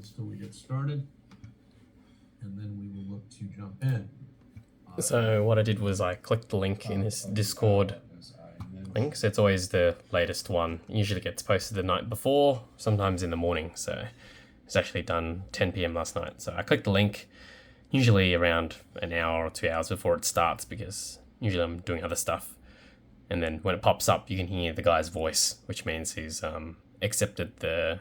minutes till we get started, and then we will look to jump in. So what I did was I clicked the link in this Discord link. So it's always the latest one. It usually gets posted the night before, sometimes in the morning. So it's actually done 10 p.m. last night. So I clicked the link, usually around an hour or 2 hours before it starts, because usually I'm doing other stuff. And then when it pops up, you can hear the guy's voice, which means he's accepted the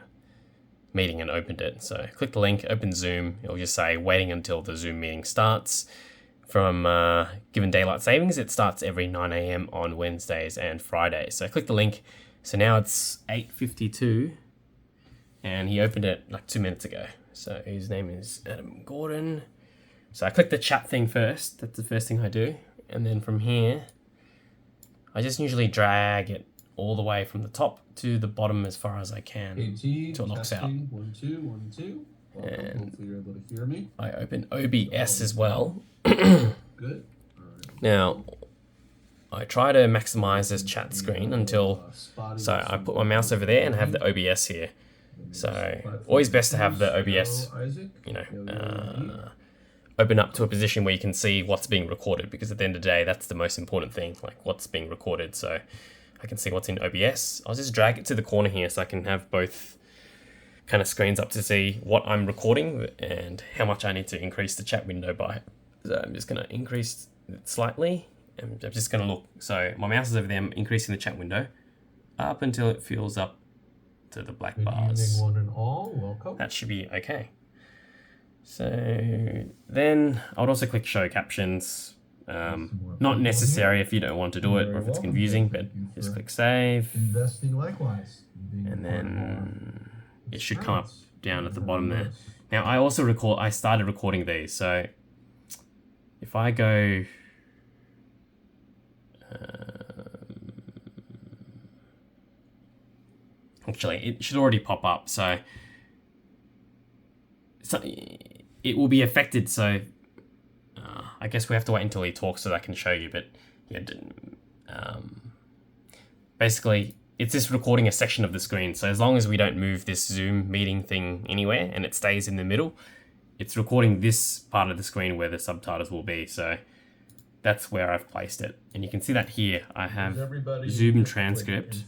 meeting and opened it. So click the link, open Zoom. It'll just say waiting until the Zoom meeting starts. From given daylight savings, it starts every 9 a.m. on Wednesdays and Fridays. So click the link. So now it's 8:52, and he opened it like 2 minutes ago. So his name is Adam Gordon. So I click the chat thing first. That's the first thing I do. And then from here, I just usually drag it all the way from the top to the bottom as far as I can until it knocks out. 1 2 1 2. And hopefully you're able to hear me. I open OBS as well. Good. All right. Now, I try to maximize this chat screen until, so I put my mouse over there and have the OBS here. So always best to have the OBS, open up to a position where you can see what's being recorded, because at the end of the day, that's the most important thing, like what's being recorded. So I can see what's in OBS. I'll just drag it to the corner here so I can have both kind of screens up to see what I'm recording and how much I need to increase the chat window by. So I'm just going to increase it slightly. And I'm just going to look. So my mouse is over there. I'm increasing the chat window up until it fills up to the black bars. Good evening, one and all. Welcome. That should be okay. So then I would also click show captions. Not necessary if you don't want to do it or if it's confusing, but just click save. Investing likewise. And then it should come up down at the bottom there. Now I started recording these, so if I go actually it should already pop up, so it will be affected, so I guess we have to wait until he talks so that I can show you, but yeah, basically it's just recording a section of the screen. So as long as we don't move this Zoom meeting thing anywhere and it stays in the middle, it's recording this part of the screen where the subtitles will be. So that's where I've placed it. And you can see that here. I have Zoom transcript,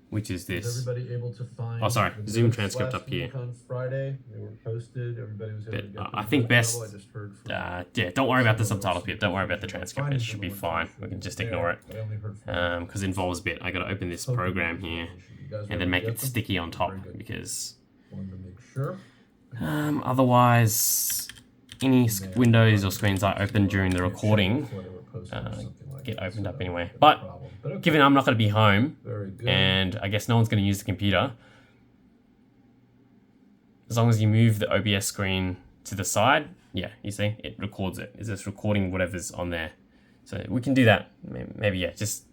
which is this. Was everybody able to find Zoom transcript up here. On Friday, they were posted. Everybody was able to get I think best, yeah, don't worry about the subtitles bit. Don't worry about the transcript. It should be fine. We can just ignore it. Because it involves a bit. I got to open this program here and then make it sticky on top, because otherwise any windows or screens I open during the recording get opened up anyway. But given I'm not going to be home and I guess no one's going to use the computer, as long as you move the OBS screen to the side, yeah, you see, it records it. It's just recording whatever's on there. So we can do that. Maybe, yeah, just,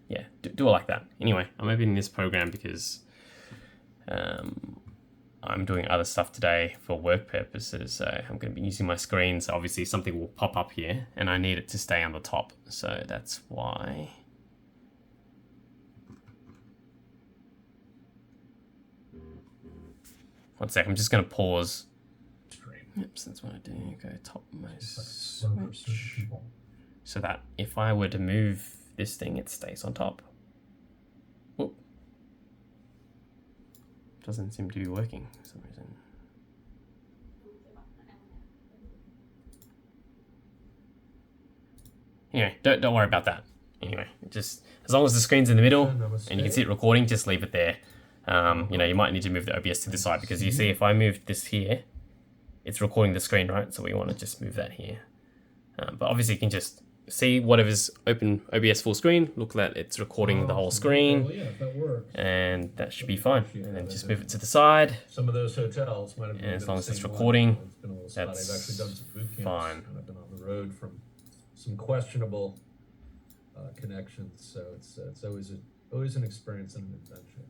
yeah, do it like that. Anyway, I'm opening this program because I'm doing other stuff today for work purposes. So I'm going to be using my screen. So obviously something will pop up here and I need it to stay on the top. So that's why. One sec, I'm just going to pause. Yep, so that's what I do. Go topmost switch. So that if I were to move this thing, it stays on top. Whoop. Doesn't seem to be working for some reason. Anyway, don't worry about that. Anyway, just as long as the screen's in the middle and you can see it recording, just leave it there. You might need to move the OBS to the side, because you see if I move this here, it's recording the screen, right? So we want to just move that here. But obviously you can just see whatever's open OBS full screen, look that it's recording the whole screen, and that should be fine. And then just move it to the side. Some of those hotels might have been, and as long as it's recording, that's I've actually done some boot camps. fine. I've been on the road from some questionable connections, so it's always an experience and an adventure.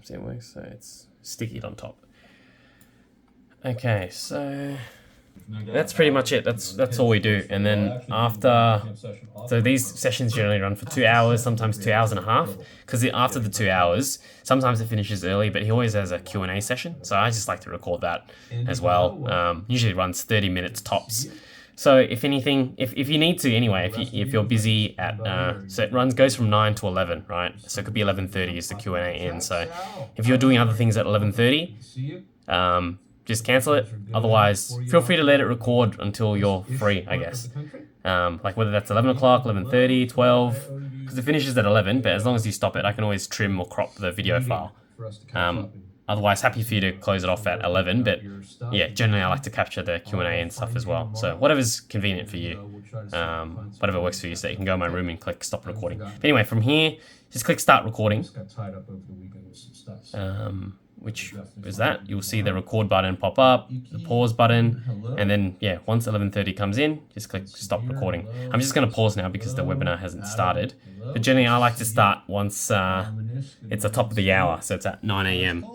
See, it works, so it's sticky on top. Okay, so That's pretty much it. That's all we do. And then after, so these sessions generally run for 2 hours, sometimes 2 hours and a half. Because after the 2 hours, sometimes it finishes early, but he always has a Q&A session. So I just like to record that as well. Usually runs 30 minutes tops. So if anything, if you need to anyway, if you're busy at, so it goes from 9 to 11, right? So it could be 11:30 is the Q&A end. So if you're doing other things at 11:30, just cancel it. Otherwise, feel free to let it record until you're free, I guess. Like whether that's 11 o'clock, 11:30, 12, because it finishes at 11, but as long as you stop it, I can always trim or crop the video file. Otherwise, happy for you to close it off at 11, but yeah, generally I like to capture the Q&A and stuff as well. So whatever's convenient for you, whatever works for you, so you can go in my room and click stop recording. But anyway, from here, just click start recording. Which is that. You'll see the record button pop up, the pause button, and then, yeah, once 11:30 comes in, just click stop recording. I'm just going to pause now because the webinar hasn't started. But generally, I like to start once it's the top of the hour, so it's at 9 a.m.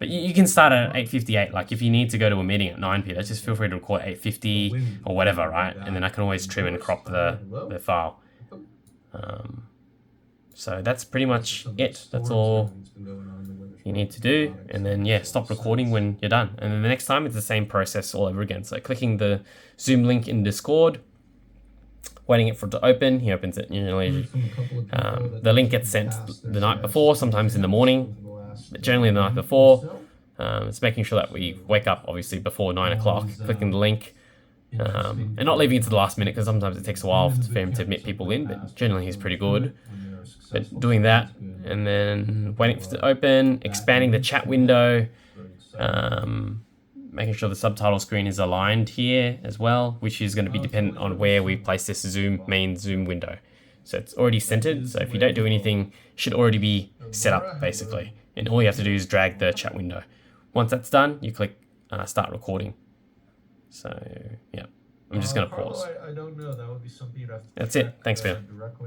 But you can start at 8:58. Like if you need to go to a meeting at 9 p.m., just feel free to record 8:50 or whatever, right? And then I can always trim and crop the file. So that's pretty much it. That's all you need to do. And then, yeah, stop recording when you're done. And then the next time, it's the same process all over again. So clicking the Zoom link in Discord, waiting for it to open. He opens it usually. The link gets sent the night before, sometimes in the morning, but generally the night before. It's making sure that we wake up, obviously, before 9 o'clock, clicking the link. And not leaving it to the last minute, because sometimes it takes a while for him to admit people in, but generally he's pretty good. But doing that, and then waiting for it to open, expanding the chat window, making sure the subtitle screen is aligned here as well, which is going to be dependent on where we place this main Zoom window. So it's already centered, so if you don't do anything, it should already be set up, basically. And all you have to do is drag the chat window. Once that's done, you click start recording. So, yeah, I'm just going to pause. I don't know. That would be something you'd have to That's it. Thanks, man.